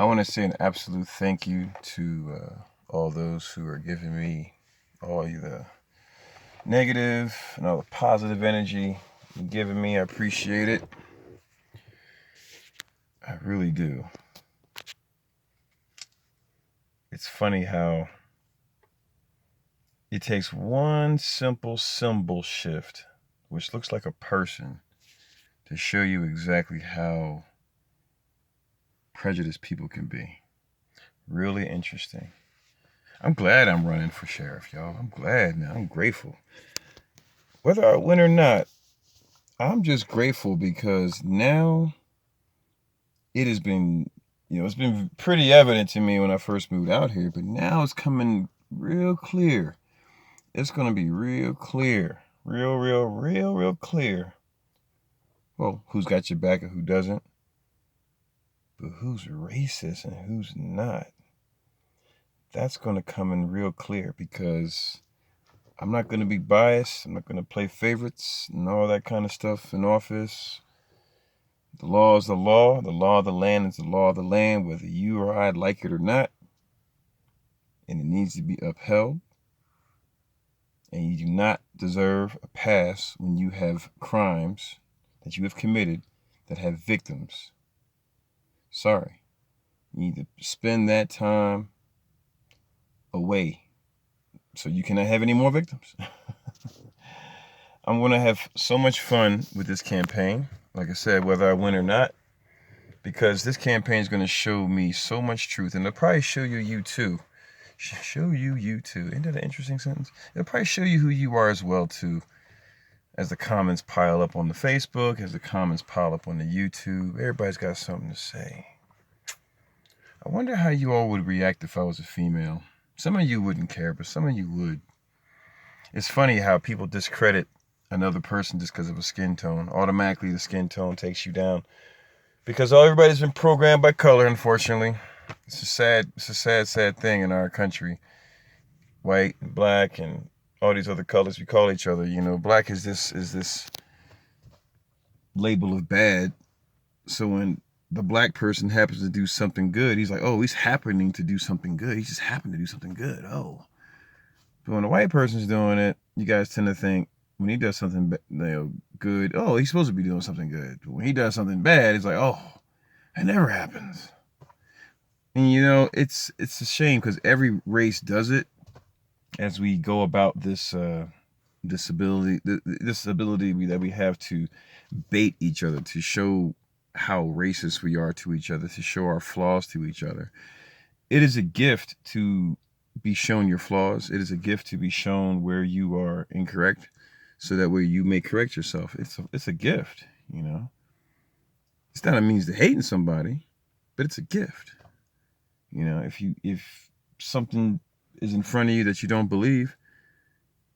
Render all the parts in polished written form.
I want to say an absolute thank you to all those who are giving me all the negative and all the positive energy you're giving me. I appreciate it. I really do. It's funny how it takes one simple symbol shift, which looks like a person, to show you exactly how prejudiced people can be. Really interesting. I'm glad I'm running for sheriff, y'all. I'm glad now. I'm grateful. Whether I win or not, I'm just grateful because now it has been, it's been pretty evident to me when I first moved out here, but now it's coming real clear. It's going to be real clear. Real clear. Well, who's got your back and who doesn't? But who's racist and who's not? That's going to come in real clear because I'm not going to be biased. I'm not going to play favorites and all that kind of stuff in office. The law is the law. The law of the land is the law of the land, whether you or I like it or not. And it needs to be upheld. And you do not deserve a pass when you have crimes that you have committed that have victims. Sorry. You need to spend that time away so you cannot have any more victims. I'm going to have so much fun with this campaign, like I said, whether I win or not, because this campaign is going to show me so much truth, and it'll probably show you too. Show you too. Isn't that an interesting sentence? It'll probably show you who you are as well too, as the comments pile up on the Facebook, as the comments pile up on the YouTube. Everybody's got something to say. I wonder how you all would react if I was a female. Some of you wouldn't care, but some of you would. It's funny how people discredit another person just because of a skin tone. Automatically, the skin tone takes you down because everybody's been programmed by color. Unfortunately, it's a sad thing in our country. White, and black, and all these other colors we call each other. Black is this label of bad. So when the black person happens to do something good, he's like, oh, he's happening to do something good. He just happened to do something good. Oh. But when a white person's doing it, you guys tend to think when he does something good, oh, he's supposed to be doing something good. But when he does something bad, it's like, oh, it never happens. And it's a shame because every race does it. As we go about this ability that we have to bait each other, to show how racist we are to each other, to show our flaws to each other. It is a gift to be shown your flaws. It is a gift to be shown where you are incorrect, so that way you may correct yourself. It's a gift, It's not a means to hating somebody, but it's a gift. If something is in front of you that you don't believe,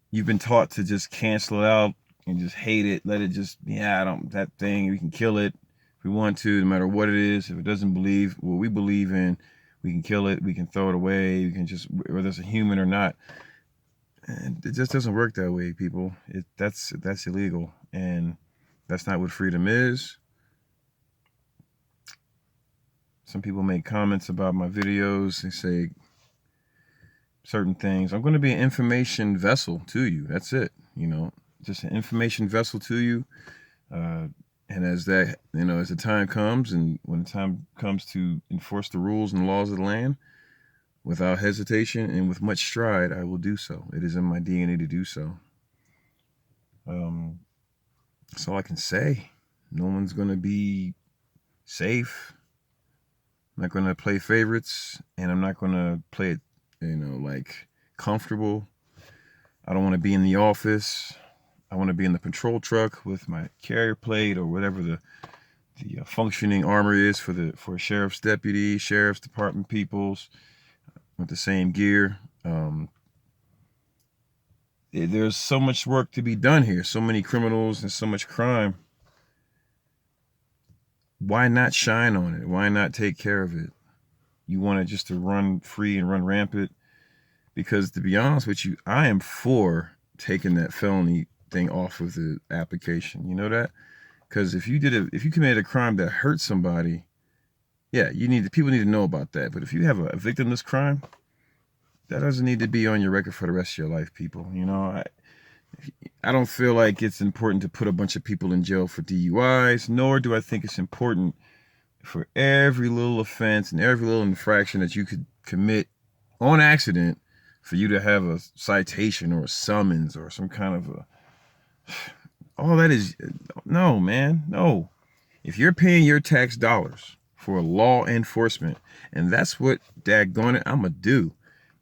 you've been taught to just cancel it out and just hate it. Let it just, that thing, we can kill it if we want to, no matter what it is. If it doesn't believe what we believe in, we can kill it, we can throw it away, we can just, whether it's a human or not. And it just doesn't work that way, people. That's illegal, and that's not what freedom is. Some people make comments about my videos. They say certain things. I'm going to be an information vessel to you. That's it. Just an information vessel to you. And as that, as the time comes, and when the time comes to enforce the rules and laws of the land, without hesitation and with much stride, I will do so. It is in my DNA to do so. That's all I can say. No one's going to be safe. I'm not going to play favorites, and I'm not going to play it, comfortable. I don't want to be in the office. I want to be in the patrol truck with my carrier plate or whatever the functioning armor is for sheriff's deputy, sheriff's department peoples, with the same gear. There's so much work to be done here. So many criminals and so much crime. Why not shine on it? Why not take care of it? You want it just to run free and run rampant? Because to be honest with you, I am for taking that felony thing off of the application. You know that? Because if you committed a crime that hurt somebody, Yeah, people need to know about that. But if you have a victimless crime, that doesn't need to be on your record for the rest of your life, people. I don't feel like it's important to put a bunch of people in jail for DUIs, nor do I think it's important for every little offense and every little infraction that you could commit on accident for you to have a citation or a summons or some kind of a. All that is. No, man, no. If you're paying your tax dollars for law enforcement, and that's what daggone it I'm gonna do,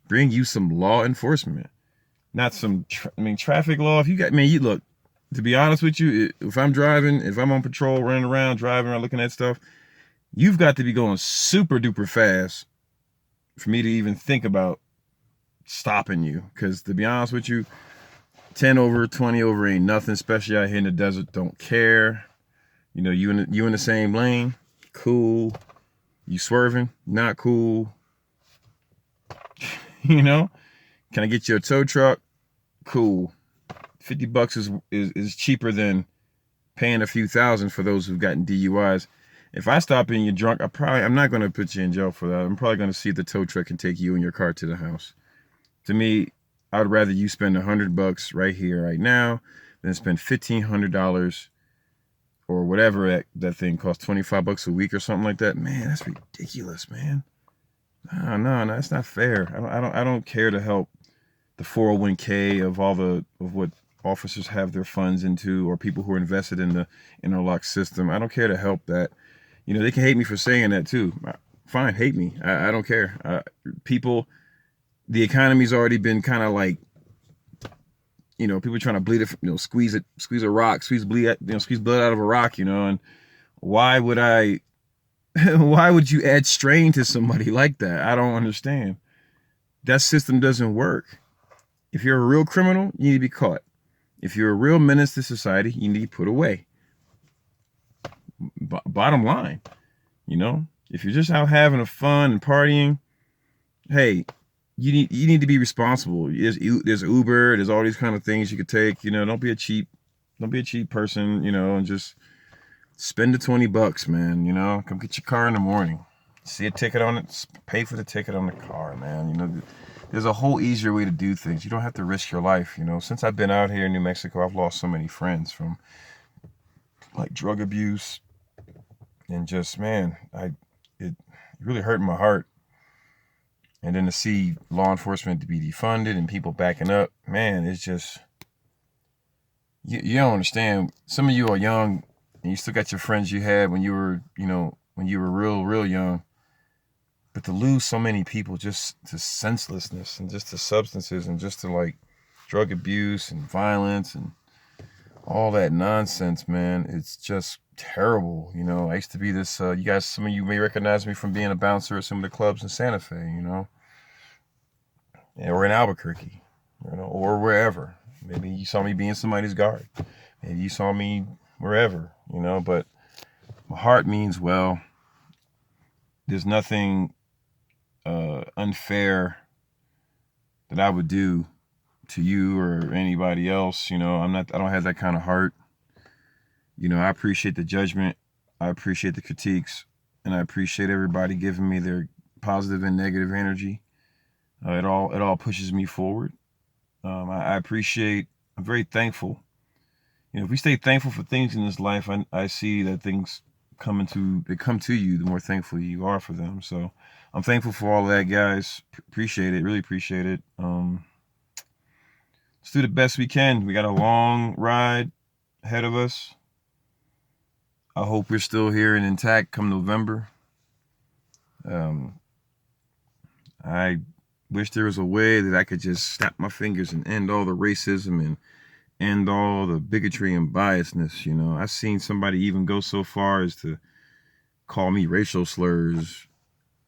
bring you some law enforcement, not some traffic law. If you got, man, you look, to be honest with you, if I'm driving, if I'm on patrol, running around, driving around, looking at stuff, you've got to be going super duper fast for me to even think about stopping you. Because to be honest with you, 10 over, 20 over ain't nothing, especially out here in the desert. Don't care. You in the same lane, cool. You swerving, not cool. Can I get you a tow truck? Cool. $50 is cheaper than paying a few thousand for those who've gotten DUIs. If I stop and you're drunk, I'm not going to put you in jail for that. I'm probably going to see if the tow truck can take you and your car to the house. To me, I would rather you spend $100 right here, right now, than spend $1,500 or whatever that thing costs, $25 a week or something like that. Man, that's ridiculous, man. No, that's not fair. I don't care to help the 401k of what officers have their funds into, or people who are invested in the interlock system. I don't care to help that. They can hate me for saying that too. Fine, hate me. I don't care. People, the economy's already been kind of like, people trying to bleed it, squeeze a rock, squeeze blood out of a rock, and why would why would you add strain to somebody like that? I don't understand. That system doesn't work. If you're a real criminal, you need to be caught. If you're a real menace to society, you need to be put away. Bottom line, if you're just out having a fun and partying, hey, you need to be responsible. There's Uber, there's all these kind of things you could take. Don't be a cheap person. And just spend the $20, man. Come get your car in the morning. See a ticket on it, pay for the ticket on the car, man. There's a whole easier way to do things. You don't have to risk your life. Since I've been out here in New Mexico, I've lost so many friends from like drug abuse and just, man, it really hurt my heart. And then to see law enforcement to be defunded and people backing up, man, it's just, you don't understand. Some of you are young and you still got your friends you had when you were, real young. But to lose so many people just to senselessness and just to substances and just to like drug abuse and violence and all that nonsense, man, it's just terrible. I used to be this, some of you may recognize me from being a bouncer at some of the clubs in Santa Fe, or in Albuquerque, or wherever. Maybe you saw me being somebody's guard. Maybe you saw me wherever, but my heart means well. There's nothing unfair that I would do to you or anybody else. I don't have that kind of heart. I appreciate the judgment. I appreciate the critiques, and I appreciate everybody giving me their positive and negative energy. It all pushes me forward. I appreciate. I'm very thankful. If we stay thankful for things in this life, I see that things come to you, the more thankful you are for them. So I'm thankful for all of that, guys. Appreciate it. Really appreciate it. Let's do the best we can. We got a long ride ahead of us. I hope we're still here and intact come November. I wish there was a way that I could just snap my fingers and end all the racism and end all the bigotry and biasness. I've seen somebody even go so far as to call me racial slurs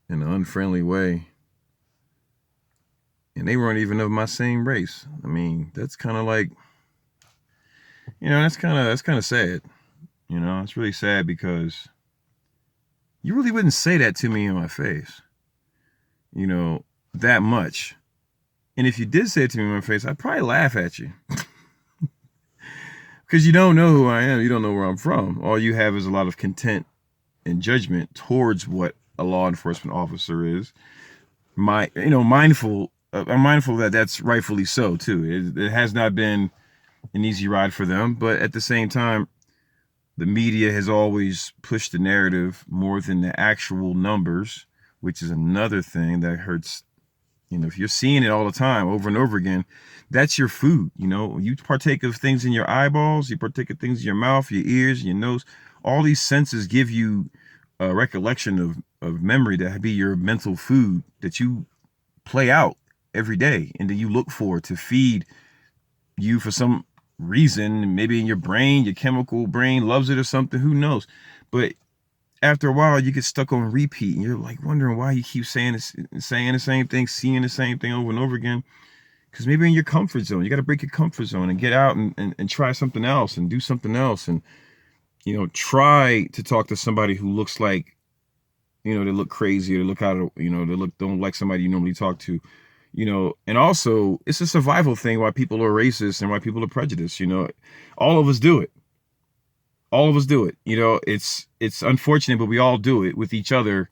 in an unfriendly way. And they weren't even of my same race. I mean, that's kind of like, that's kind of sad. It's really sad because you really wouldn't say that to me in my face, that much. And if you did say it to me in my face, I'd probably laugh at you. Because you don't know who I am. You don't know where I'm from. All you have is a lot of contempt and judgment towards what a law enforcement officer is. Mindful. I'm mindful that that's rightfully so too. It has not been an easy ride for them, but at the same time, the media has always pushed the narrative more than the actual numbers, which is another thing that hurts. If you're seeing it all the time over and over again, that's your food. You partake of things in your eyeballs, you partake of things in your mouth, your ears, your nose. All these senses give you a recollection of memory that be your mental food that you play out every day and that you look for to feed you for some reason. Maybe in your brain, your chemical brain loves it or something, who knows. But after a while you get stuck on repeat and you're like wondering why you keep saying the same thing, seeing the same thing over and over again. Because maybe in your comfort zone, you got to break your comfort zone and get out and try something else and do something else. And try to talk to somebody who looks like, they look crazy, or they look out of, they don't like somebody you normally talk to. And also it's a survival thing why people are racist and why people are prejudiced. All of us do it. All of us do it. It's unfortunate, but we all do it with each other.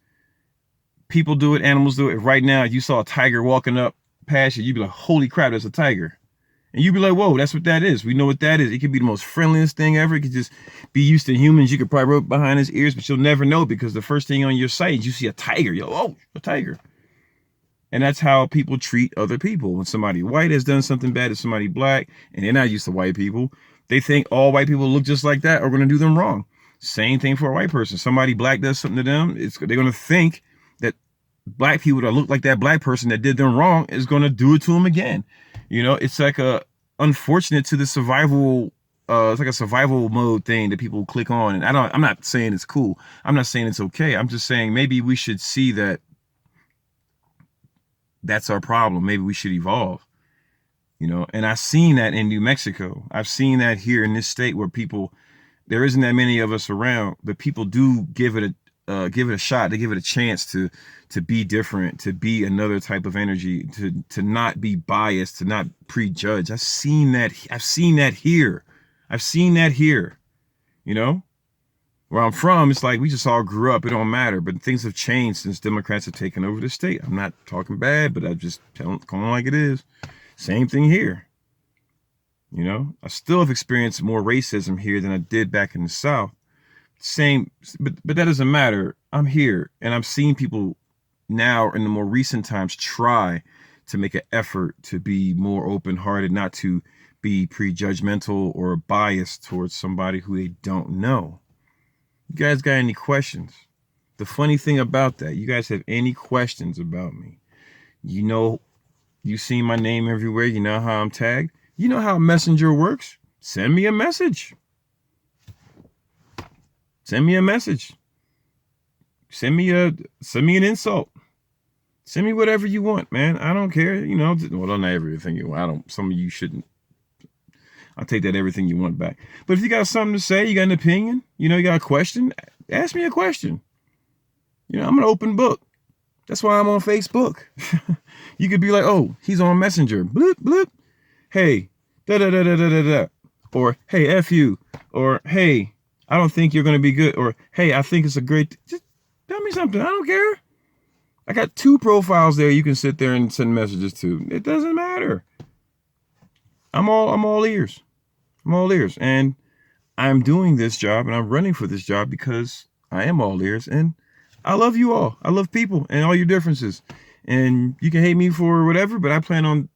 People do it, animals do it. Right now, if you saw a tiger walking up past you, you'd be like, holy crap, that's a tiger. And you'd be like, whoa, that's what that is. We know what that is. It could be the most friendliest thing ever. It could just be used to humans. You could probably rub behind his ears, but you'll never know because the first thing on your sight is you see a tiger. You're like, oh, a tiger. And that's how people treat other people. When somebody white has done something bad to somebody black, and they're not used to white people, they think all white people look just like that, are going to do them wrong. Same thing for a white person. Somebody black does something to them, they're going to think that black people that look like that black person that did them wrong is going to do it to them again. It's like unfortunate to the survival. It's like a survival mode thing that people click on. And I'm not saying it's cool. I'm not saying it's okay. I'm just saying maybe we should see that that's our problem. Maybe we should evolve. And I've seen that in New Mexico. I've seen that here in this state where there isn't that many of us around, but people do give it a shot. They give it a chance to be different, to be another type of energy, to not be biased, to not prejudge. I've seen that here. Where I'm from, it's like we just all grew up. It don't matter. But things have changed since Democrats have taken over the state. I'm not talking bad, but I just telling like it is. Same thing here. I still have experienced more racism here than I did back in the South. But that doesn't matter. I'm here, and I'm seeing people now in the more recent times try to make an effort to be more open-hearted, not to be prejudgmental or biased towards somebody who they don't know. You guys got any questions? The funny thing about that, you guys have any questions about me? You see my name everywhere. You know how I'm tagged. You know how Messenger works. Send me a message. Send me a message. Send me an insult. Send me whatever you want, man. I don't care. Well, not everything you want. Some of you shouldn't. I'll take that everything you want back. But if you got something to say, you got an opinion, you got a question, ask me a question. I'm an open book. That's why I'm on Facebook. You could be like, oh, he's on Messenger. Bloop, bloop. Hey, da-da-da-da-da-da-da. Or, hey, F you. Or, hey, I don't think you're going to be good. Or, hey, I think it's a great... Just tell me something. I don't care. I got 2 profiles there you can sit there and send messages to. It doesn't matter. I'm all ears. I'm all ears. And I'm doing this job and I'm running for this job because I am all ears. And I love you all. I love people and all your differences. And you can hate me for whatever, but I plan on,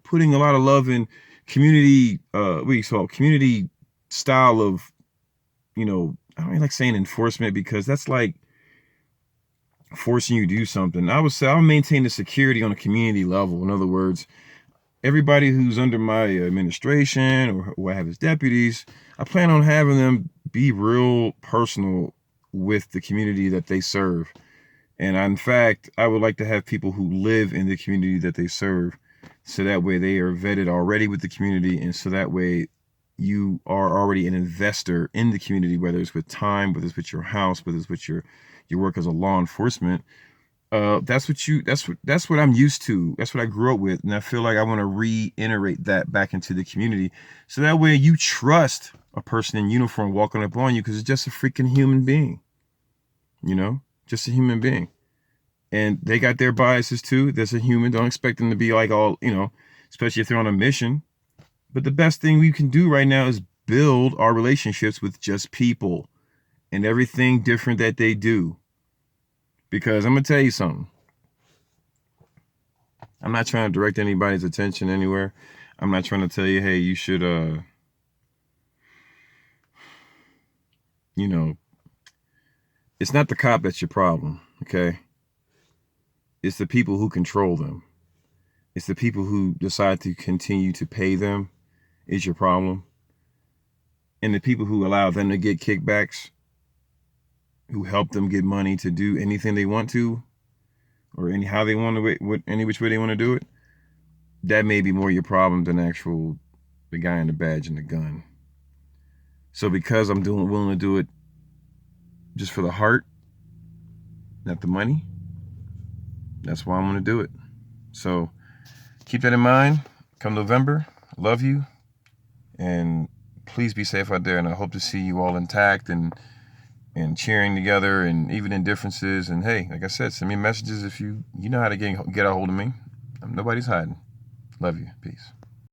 putting a lot of love in community, community style of, I don't really like saying enforcement because that's like forcing you to do something. I would say I'll maintain the security on a community level. In other words, everybody who's under my administration or who I have as deputies, I plan on having them be real personal with the community that they serve. And in fact, I would like to have people who live in the community that they serve. So that way they are vetted already with the community. And so that way you are already an investor in the community, whether it's with time, whether it's with your house, whether it's with your work as a law enforcement. That's what I'm used to. That's what I grew up with. And I feel like I want to reiterate that back into the community. So that way you trust a person in uniform walking up on you because it's just a freaking human being. just a human being. And they got their biases too. That's a human. Don't expect them to be like all, especially if they're on a mission. But the best thing we can do right now is build our relationships with just people and everything different that they do. Because I'm going to tell you something. I'm not trying to direct anybody's attention anywhere. I'm not trying to tell you, hey, you should, it's not the cop that's your problem, okay? It's the people who control them. It's the people who decide to continue to pay them is your problem. And the people who allow them to get kickbacks, who help them get money to do anything they want to, or how they want to, any which way they want to do it, that may be more your problem than the guy in the badge and the gun. So because I'm willing to do it just for the heart, not the money, that's why I'm going to do it. So keep that in mind. Come November, love you, and please be safe out there. And I hope to see you all intact and cheering together, and even in differences. And hey, like I said, send me messages if you know how to get a hold of me. Nobody's hiding. Love you. Peace.